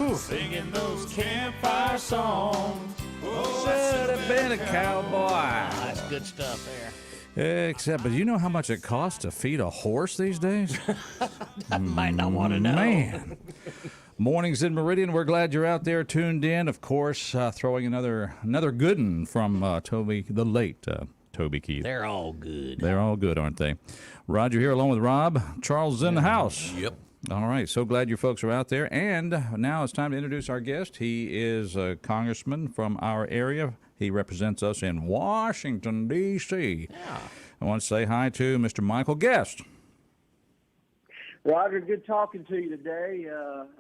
Ooh. Singing those campfire songs. Oh, Should have been a cowboy. That's good stuff there. Except, but you know how much it costs to feed a horse these days? I might not want to know. Man. Mornings in Meridian. We're glad you're out there tuned in. Of course, throwing another good one from Toby, the late Toby Keith. They're all good. They're all good, aren't they? Roger here along with Rob. Charles is in the house. Yep. All right. So glad you folks are out there. And now it's time to introduce our guest. He is a congressman from our area. He represents us in Washington, D.C. Yeah. I want to say hi to Mr. Michael Guest. Roger, good talking to you today,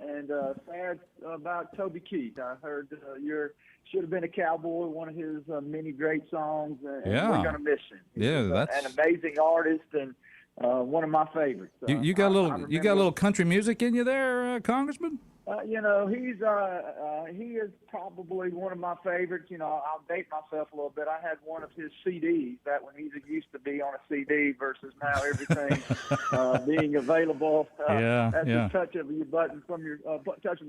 and sad about Toby Keith. I heard you should have been a cowboy, one of his many great songs, and Yeah. we're going to miss him. He's that's an amazing artist and one of my favorites. you got a little country music in you there, Congressman? You know, he is probably one of my favorites. You know, I'll date myself a little bit. I had one of his CDs back when music used to be on a CD versus now everything being available at the touch of your button from your touch of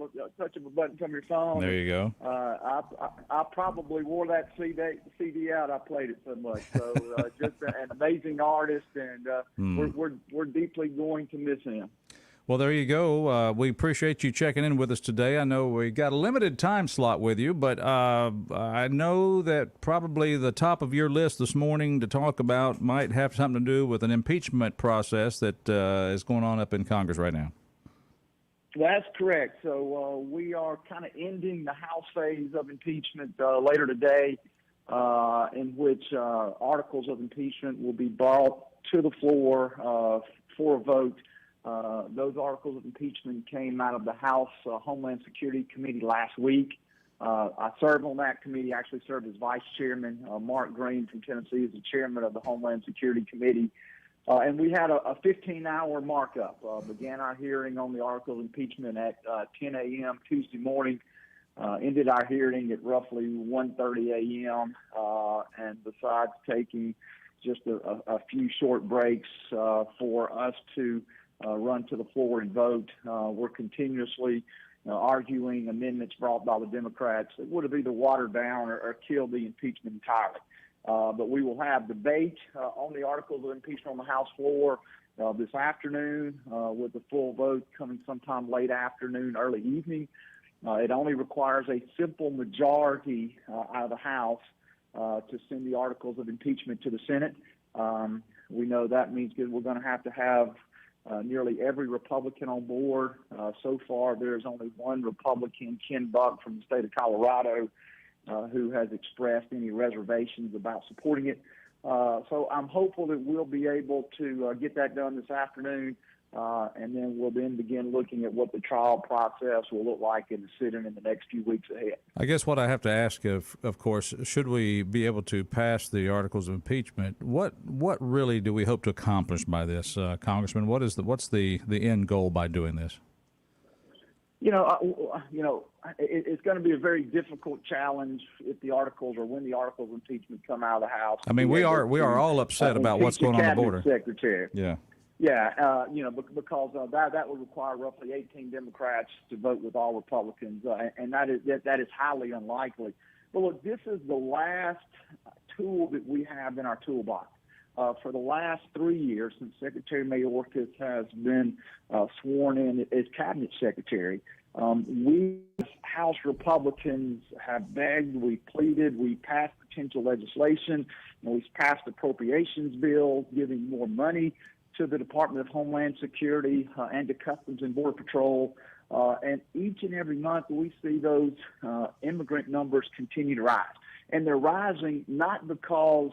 a button from your phone. There you go. I probably wore that CD out. I played it so much. So just an amazing artist, and we're deeply going to miss him. Well, there you go. We appreciate you checking in with us today. I know we got a limited time slot with you, but I know that probably the top of your list this morning to talk about might have something to do with an impeachment process that is going on up in Congress right now. That's correct. So we are kind of ending the House phase of impeachment later today, in which articles of impeachment will be brought to the floor for a vote. Those articles of impeachment came out of the House Homeland Security Committee last week. I served on that committee, actually served as vice chairman. Mark Green from Tennessee is the chairman of the Homeland Security Committee. And we had a 15-hour markup. Began our hearing on the articles of impeachment at 10 a.m. Tuesday morning. Ended our hearing at roughly 1:30 a.m. And besides taking just a few short breaks for us to run to the floor and vote. We're continuously arguing amendments brought by the Democrats that would have either watered down or killed the impeachment entirely. But we will have debate on the articles of impeachment on the House floor this afternoon with the full vote coming sometime late afternoon, early evening. It only requires a simple majority out of the House to send the articles of impeachment to the Senate. We know that means that we're going to have nearly every Republican on board. So far, there's only one Republican, Ken Buck from the state of Colorado, who has expressed any reservations about supporting it. So I'm hopeful that we'll be able to get that done this afternoon, and then we'll begin looking at what the trial process will look like in the sitting in the next few weeks ahead. I guess what I have to ask, of course, should we be able to pass the articles of impeachment, what really do we hope to accomplish by this, Congressman? What's the end goal by doing this? It's going to be a very difficult challenge if the articles or when the articles of impeachment come out of the House. I mean, we are all upset about what's going on the border. Secretary. Yeah. Yeah, because that would require roughly 18 Democrats to vote with all Republicans, and that is highly unlikely. But look, this is the last tool that we have in our toolbox. For the last 3 years, since Secretary Mayorkas has been sworn in as cabinet secretary, we House Republicans have begged, we pleaded, we passed potential legislation, and we've passed appropriations bills giving more money to the Department of Homeland Security and to Customs and Border Patrol. And each and every month we see those immigrant numbers continue to rise. And they're rising not because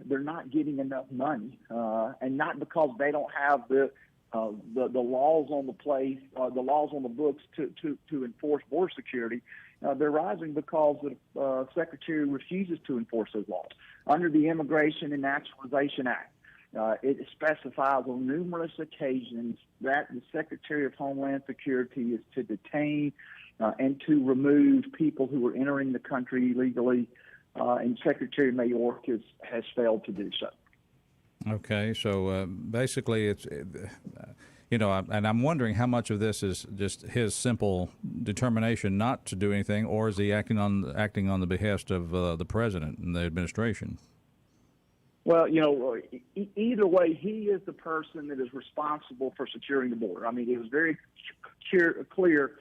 they're not getting enough money and not because they don't have the laws on the place, the laws on the books to enforce border security. They're rising because the Secretary refuses to enforce those laws. Under the Immigration and Naturalization Act, it specifies on numerous occasions that the Secretary of Homeland Security is to detain and to remove people who are entering the country illegally, and Secretary Mayorkas has failed to do so. Okay, so basically and I'm wondering how much of this is just his simple determination not to do anything, or is he acting on the behest of the president and the administration? Well, either way, he is the person that is responsible for securing the border. I mean, it was very clear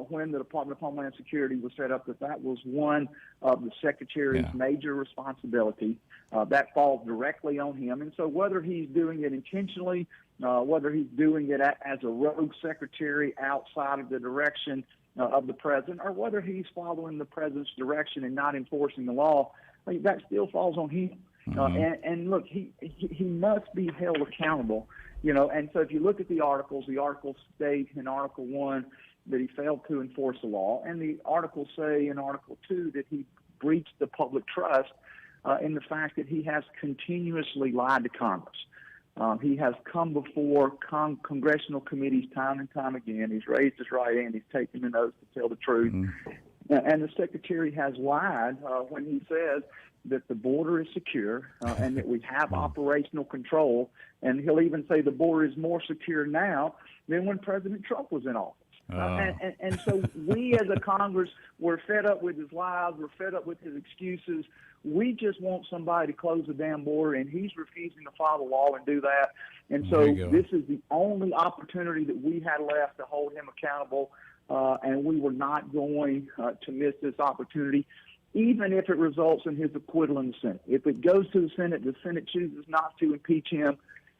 when the Department of Homeland Security was set up that was one of the Secretary's major responsibility. That falls directly on him. And so whether he's doing it intentionally, whether he's doing it as a rogue secretary outside of the direction of the president, or whether he's following the president's direction and not enforcing the law, that still falls on him. And look, he must be held accountable, and so if you look at the articles state in Article 1 that he failed to enforce the law, and the articles say in Article 2 that he breached the public trust in the fact that he has continuously lied to Congress. He has come before congressional committees time and time again. He's raised his right hand. He's taken the oath to tell the truth. And the Secretary has lied when he says that the border is secure and that we have operational control. And he'll even say the border is more secure now than when President Trump was in office. And so we as a Congress, we're fed up with his lies. We're fed up with his excuses. We just want somebody to close the damn border, and he's refusing to follow the law and do that. And so this is the only opportunity that we had left to hold him accountable, and we were not going to miss this opportunity, even if it results in his acquittal in the Senate. If it goes to the Senate chooses not to impeach him,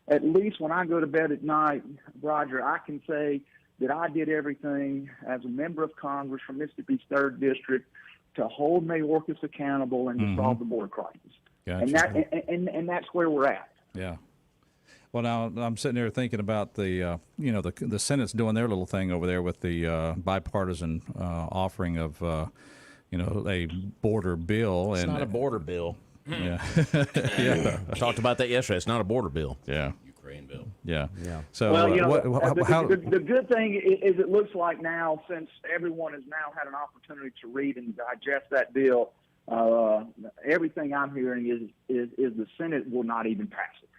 at least when I go to bed at night, Roger, I can say that I did everything as a member of Congress from Mississippi's 3rd District to hold Mayorkas accountable and to solve the border crisis. Gotcha. And that's where we're at. Yeah. Well, now I'm sitting there thinking about the Senate's doing their little thing over there with the bipartisan offering of a border bill. It's not a border bill. Yeah. I talked about that yesterday. It's not a border bill. Yeah. Ukraine bill. Yeah. So the good thing is it looks like now, since everyone has now had an opportunity to read and digest that bill, everything I'm hearing is the Senate will not even pass it.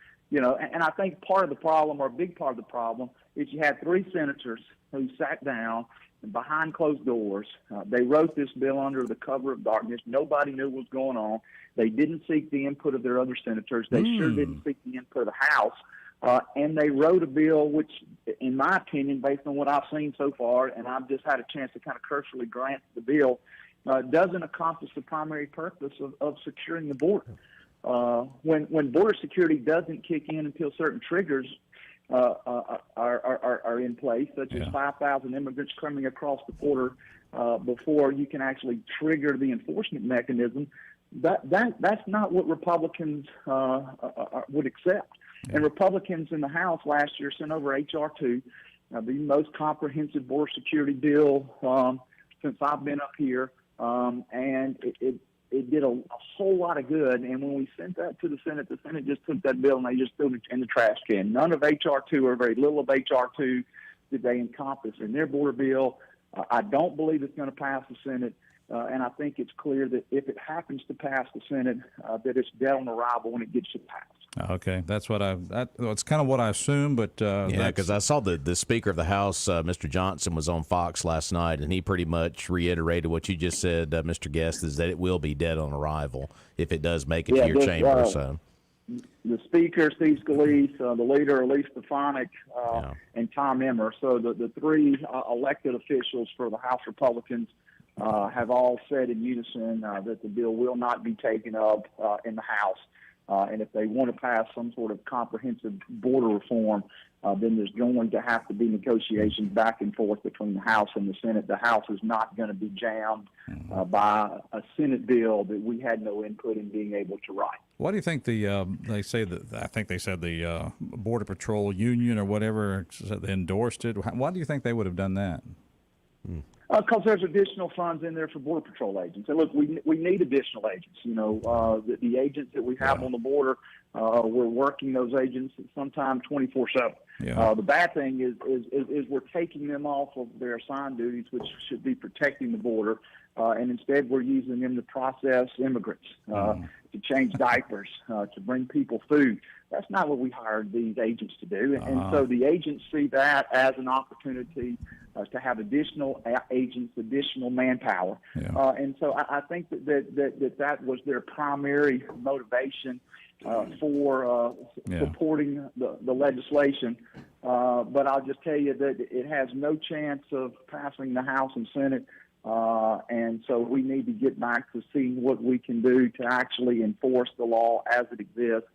And I think part of the problem, or a big part of the problem, is you had 3 senators who sat down behind closed doors. They wrote this bill under the cover of darkness. Nobody knew what was going on. They didn't seek the input of their other senators. They sure didn't seek the input of the House. And they wrote a bill which, in my opinion, based on what I've seen so far, and I've just had a chance to kind of cursorily glance at the bill, doesn't accomplish the primary purpose of securing the border. When border security doesn't kick in until certain triggers are in place, such as 5,000 immigrants coming across the border before you can actually trigger the enforcement mechanism, that's not what Republicans would accept. And Republicans in the House last year sent over H.R. 2, the most comprehensive border security bill since I've been up here, and it did a whole lot of good. And when we sent that to the Senate just took that bill and they just threw it in the trash can. None of H.R. 2 or very little of H.R. 2 did they encompass in their border bill. I don't believe it's going to pass the Senate. And I think it's clear that if it happens to pass the Senate, that it's dead on arrival when it gets to pass. Okay, that's what it's kind of what I assume, but yeah, because I saw the Speaker of the House, Mr. Johnson, was on Fox last night, and he pretty much reiterated what you just said, Mr. Guest, is that it will be dead on arrival if it does make it to your chamber. So the Speaker, Steve Scalise, the leader, Elise Stefanik, and Tom Emmer. So the 3 elected officials for the House Republicans have all said in unison that the bill will not be taken up in the House. And if they want to pass some sort of comprehensive border reform, then there's going to have to be negotiations back and forth between the House and the Senate. The House is not going to be jammed by a Senate bill that we had no input in being able to write. What do you think they say that, I think they said the Border Patrol Union or whatever endorsed it. Why do you think they would have done that? Because there's additional funds in there for Border Patrol agents. And look, we need additional agents. The agents that we have on the border, we're working those agents sometime 24/7. The bad thing is we're taking them off of their assigned duties, which should be protecting the border, and instead we're using them to process immigrants, to change diapers, to bring people food. That's not what we hired these agents to do. And so the agents see that as an opportunity to have additional agents, additional manpower. Yeah. And so I think that was their primary motivation for supporting the legislation. But I'll just tell you that it has no chance of passing the House and Senate. And so we need to get back to seeing what we can do to actually enforce the law as it exists.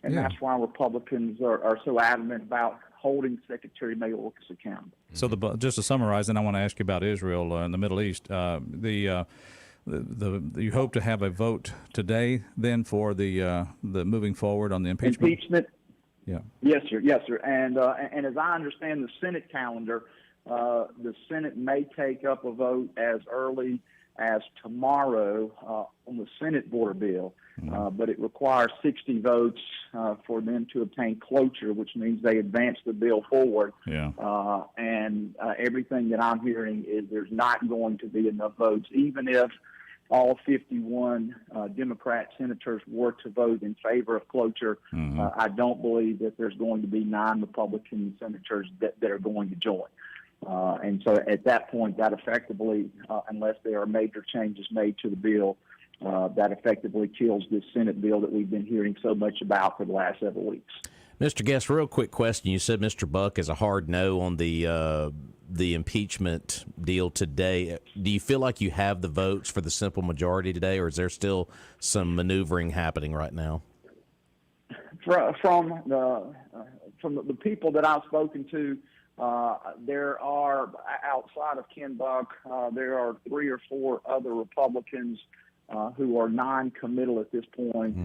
And that's why Republicans are so adamant about holding Secretary Mayorkas accountable. So just to summarize, and I want to ask you about Israel and the Middle East. You hope to have a vote today then for the moving forward on the impeachment? Impeachment? Yeah. Yes, sir. Yes, sir. And as I understand the Senate calendar, the Senate may take up a vote as early as tomorrow on the Senate border bill, but it requires 60 votes for them to obtain cloture, which means they advance the bill forward. Yeah. And everything that I'm hearing is there's not going to be enough votes, even if all 51 Democrat senators were to vote in favor of cloture. I don't believe that there's going to be 9 Republican senators that are going to join. And so at that point, that effectively, unless there are major changes made to the bill, that effectively kills this Senate bill that we've been hearing so much about for the last several weeks. Mr. Guest, real quick question. You said Mr. Buck is a hard no on the impeachment deal today. Do you feel like you have the votes for the simple majority today, or is there still some maneuvering happening right now? From the people that I've spoken to, there are, outside of Ken Buck, there are 3 or 4 other Republicans who are non-committal at this point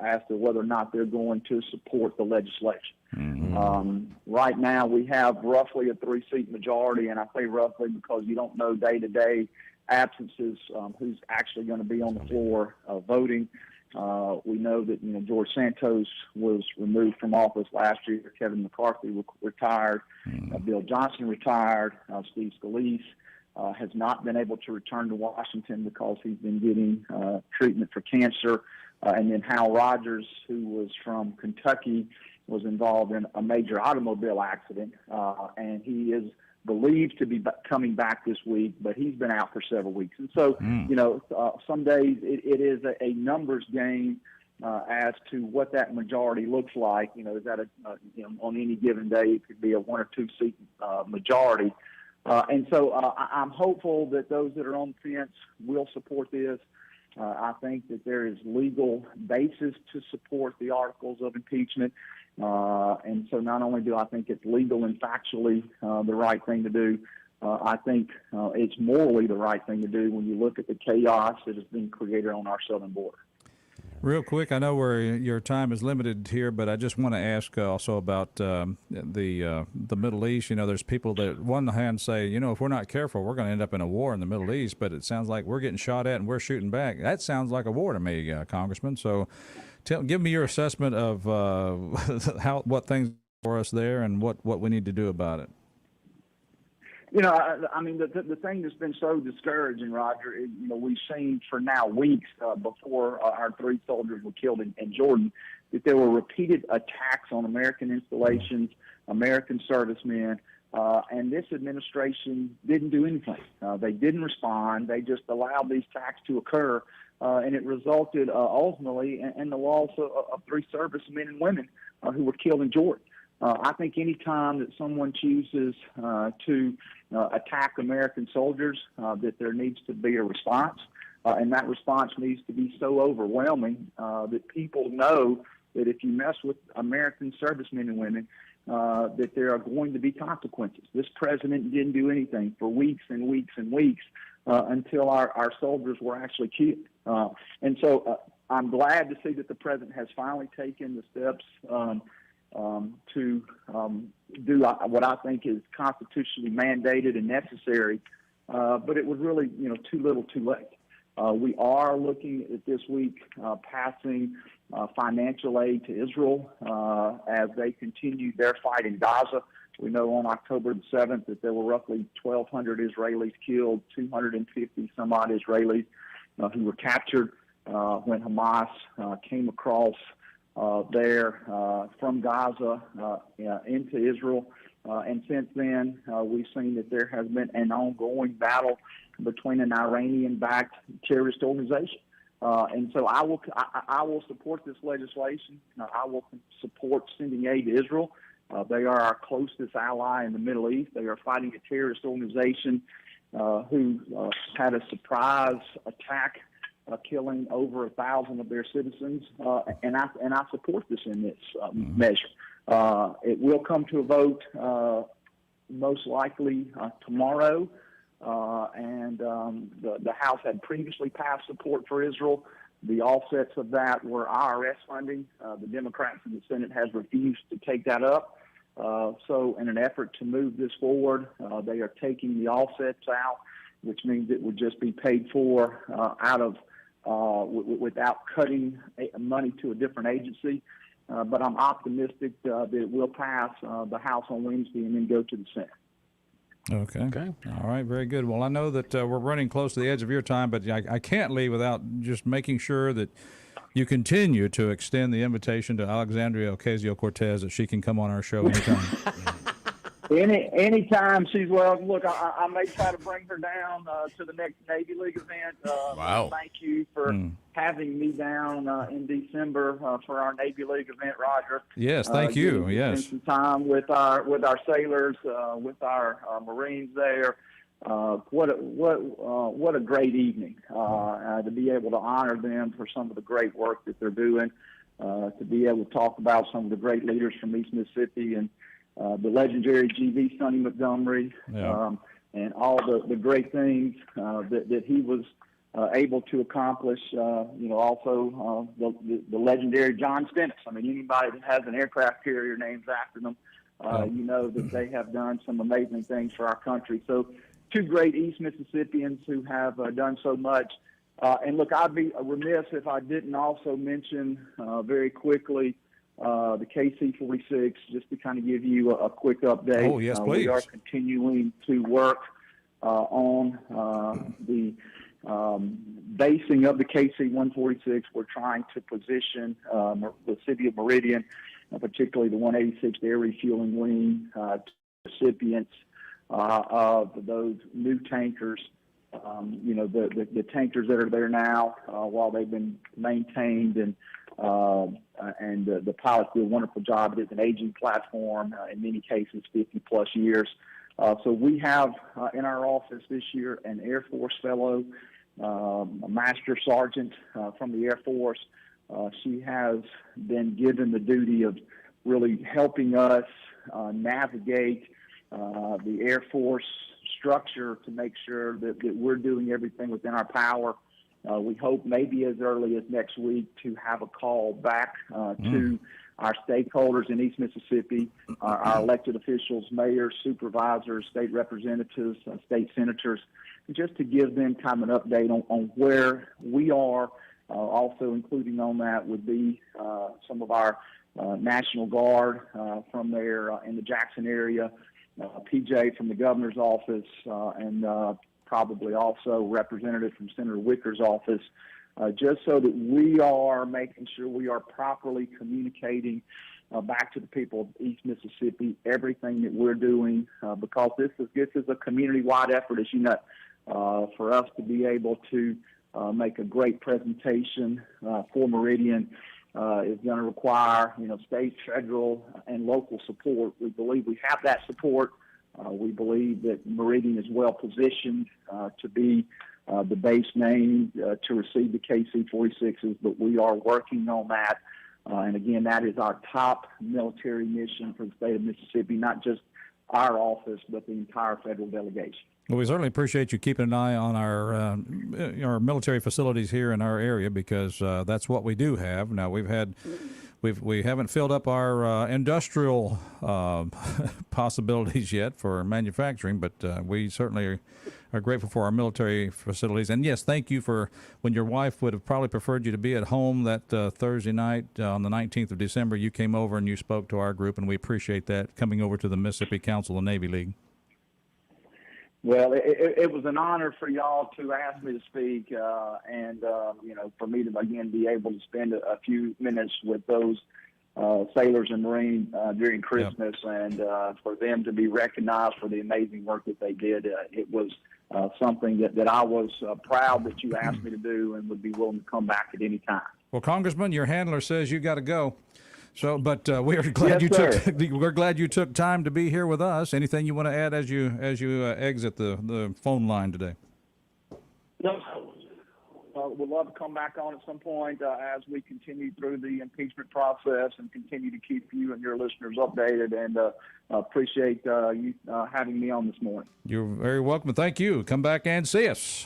as to whether or not they're going to support the legislation. Right now, we have roughly a 3-seat majority, and I say roughly because you don't know day-to-day absences who's actually going to be on the floor voting. We know that George Santos was removed from office last year. Kevin McCarthy retired. Bill Johnson retired. Steve Scalise has not been able to return to Washington because he's been getting treatment for cancer. And then Hal Rogers, who was from Kentucky, was involved in a major automobile accident, and he is believed to be coming back this week, but he's been out for several weeks. And so, some days it is a numbers game as to what that majority looks like. Is that on any given day, it could be a 1 or 2 seat majority. And so I'm hopeful that those that are on the fence will support this. I think that there is legal basis to support the articles of impeachment. And so not only do I think it's legal and factually the right thing to do, I think it's morally the right thing to do when you look at the chaos that has been created on our southern border. Real quick, I know your time is limited here, but I just want to ask also about the Middle East. There's people that on one hand say, if we're not careful, we're going to end up in a war in the Middle East, but it sounds like we're getting shot at and we're shooting back. That sounds like a war to me, Congressman. So give me your assessment of what things are for us there and what we need to do about it. The thing that's been so discouraging, Roger, is, we've seen for now weeks before our 3 soldiers were killed in Jordan, that there were repeated attacks on American installations, American servicemen, and this administration didn't do anything. They didn't respond. They just allowed these attacks to occur, and it resulted ultimately in the loss of 3 servicemen and women who were killed in Jordan. I think any time that someone chooses to attack American soldiers, that there needs to be a response, and that response needs to be so overwhelming that people know that if you mess with American servicemen and women, that there are going to be consequences. This president didn't do anything for weeks and weeks and weeks until our soldiers were actually killed. And so I'm glad to see that the president has finally taken the steps to do what I think is constitutionally mandated and necessary, but it was really, too little, too late. We are looking at this week passing financial aid to Israel as they continue their fight in Gaza. We know on October the 7th that there were roughly 1,200 Israelis killed, 250 some odd Israelis who were captured when Hamas came across there from Gaza into Israel. And since then, we've seen that there has been an ongoing battle between an Iranian-backed terrorist organization. And so I will support this legislation. I will support sending aid to Israel. They are our closest ally in the Middle East. They are fighting a terrorist organization who had a surprise attack, killing over 1,000 of their citizens. And I support this in this measure. It will come to a vote most likely tomorrow. And the House had previously passed support for Israel. The offsets of that were IRS funding. The Democrats in the Senate has refused to take that up. So in an effort to move this forward, they are taking the offsets out, which means it would just be paid for out of without cutting money to a different agency. But I'm optimistic that it will pass the House on Wednesday and then go to the Senate. Okay. All right. Very good. Well, I know that we're running close to the edge of your time, but I can't leave without just making sure that you continue to extend the invitation to Alexandria Ocasio-Cortez that she can come on our show anytime. Anytime she's welcome. Look, I may try to bring her down to the next Navy League event. Wow. Thank you for having me down in December for our Navy League event, Roger. Yes, thank you. Yes. Spend some time with our sailors, with our Marines there. What a great evening to be able to honor them for some of the great work that they're doing. To be able to talk about some of the great leaders from East Mississippi and the legendary G.V. Sonny Montgomery, and all the great things that he was able to accomplish. Also the legendary John Stennis. I mean, anybody that has an aircraft carrier named after them, you know that they have done some amazing things for our country. So, two great East Mississippians who have done so much. And look, I'd be remiss if I didn't also mention very quickly the KC-46, just to kind of give you a quick update. Oh, yes, please. We are continuing to work on the basing of the KC-146. We're trying to position the city of Meridian, particularly the 186th Air Refueling Wing, recipients of those new tankers. The tankers that are there now, while they've been maintained and the pilots do a wonderful job. It is an aging platform, in many cases 50-plus years. So we have in our office this year an Air Force fellow, a master sergeant from the Air Force. She has been given the duty of really helping us navigate the Air Force structure to make sure that we're doing everything within our power. We hope maybe as early as next week to have a call back to our stakeholders in East Mississippi, our elected officials, mayors, supervisors, state representatives, state senators, just to give them kind of an update on where we are. Also including on that would be some of our National Guard from there in the Jackson area, PJ from the governor's office, and probably also representative from Senator Wicker's office, just so that we are making sure we are properly communicating back to the people of East Mississippi everything that we're doing, because this is a community-wide effort, as you know, for us to be able to make a great presentation for Meridian is going to require, state, federal, and local support. We believe we have that support. We believe that Meridian is well positioned to be the base name to receive the KC-46s, but we are working on that. And again, that is our top military mission for the state of Mississippi, not just our office, but the entire federal delegation. Well, we certainly appreciate you keeping an eye on our military facilities here in our area, because that's what we do have. Now, we haven't filled up our industrial possibilities yet for manufacturing, but we certainly are grateful for our military facilities. And yes, thank you for when your wife would have probably preferred you to be at home that Thursday night on the 19th of December. You came over and you spoke to our group, and we appreciate that, coming over to the Mississippi Council of Navy League. Well, it was an honor for y'all to ask me to speak, and for me to again be able to spend a few minutes with those sailors and Marines during Christmas, and for them to be recognized for the amazing work that they did. It was something that I was proud that you asked me to do, and would be willing to come back at any time. Well, Congressman, your handler says you got to go. So, but we're glad Yes, we're glad you took time to be here with us. Anything you want to add as you exit the phone line today? No, we'd love to come back on at some point as we continue through the impeachment process and continue to keep you and your listeners updated. And appreciate you having me on this morning. You're very welcome. Thank you. Come back and see us.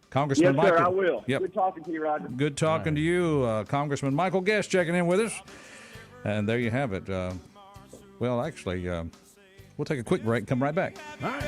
Congressman Yes, Michael. sir, I will. Yep. Good talking to you, Roger. Good talking to you, Congressman Michael Guest, checking in with us. And there you have it. Well, actually, we'll take a quick break and come right back. All right.